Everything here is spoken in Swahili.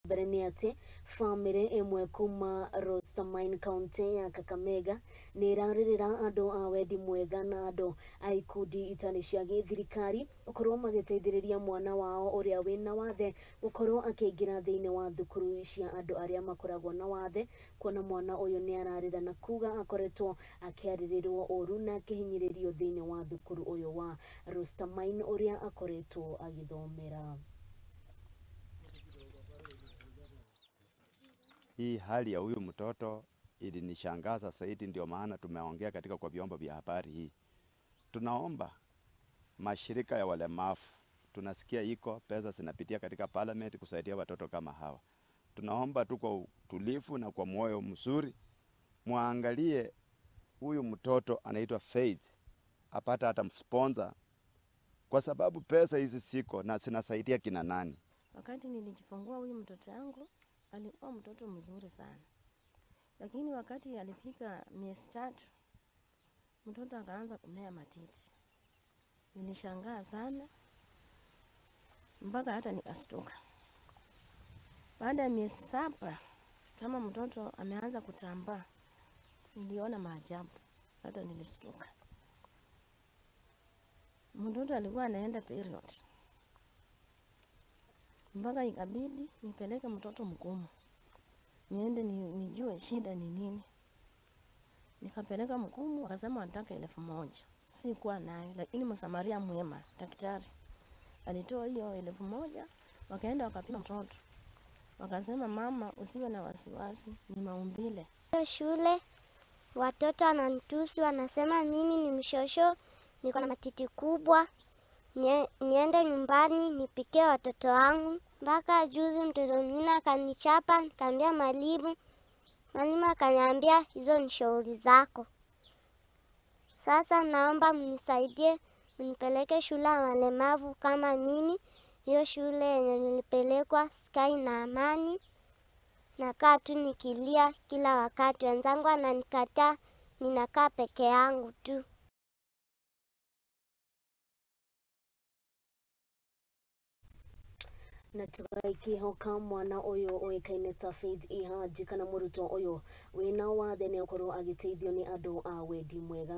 Bereni ati family imwe kuuma Rostermine kaunty ya Kakamega niiraririra andu a wendi mwega na andu a ikundi itari cia githirikari ukorwo magiteithiriria mwana wao uria wina wathe ukorwo akigira thiini wa thukuru cia andu aria makoragwo na wathe kuona mwana uyu ni ararira na kuga akoretwo akiaririrwo uru na akihinyiririo thiini wa thukuru uyu wa Rostermine uria akoretwo agithomera. Hii hali ya huyu mtoto ilinishangaza zaidi, ndio maana tumeongea katika kwa vyombo vya habari hii. Tunaomba mashirika ya walemavu, tunasikia iko pesa zinapitia katika parliament kusaidia watoto kama hawa. Tunaomba tu kwa utulivu na kwa moyo mzuri muangalie huyu mtoto anaitwa Faith, apata hata sponsor, kwa sababu pesa hizi siko na zinasaidia kina nani. Wakati nilijifungua huyu mtoto wangu alikuwa mtoto mzuri sana, lakini wakati alifika miezi 3 mtoto akaanza kumea matiti. Nilishangaa sana mpaka hata nikastuka. Baada ya miezi 7 kama mtoto ameanza kutambaa, niliona maajabu, hata nilistuka. Mtoto alikuwa anaenda period, mpaka ikabidi nipeleke mtoto mgumu niende nijue shida ni nini. Nikapeleka mgumu, wakasema wanataka 1000. Sikuwa nayo, lakini msamaria mwema daktari alitoa hiyo 1000, wakaenda wakapima mtoto. Wakasema mama, usiwe na wasiwasi, ni maumbile. Shule watoto wananitusi, wanasema mimi ni mshosho, niko na matiti kubwa. Niende nyumbani nipikie watoto wangu. Mpaka juzi mtoto mwingine akanichapa, nikamwambia mwalimu akaniambia hizo ni shughuli zako. Sasa naomba mnisaidie, mnipeleke shule ya walemavu kama mimi. Hiyo shule yenye nilipelekwa sikai na amani, nakaa tu nikilia kila wakati, wenzangu wananikataa, ninakaa peke yangu tu. Na tukihoka mwana uyu oikaine ta Faith ihaji kana muruto uyu wina wathe ni ukorwo agiteithio ni andu a wendi mwega.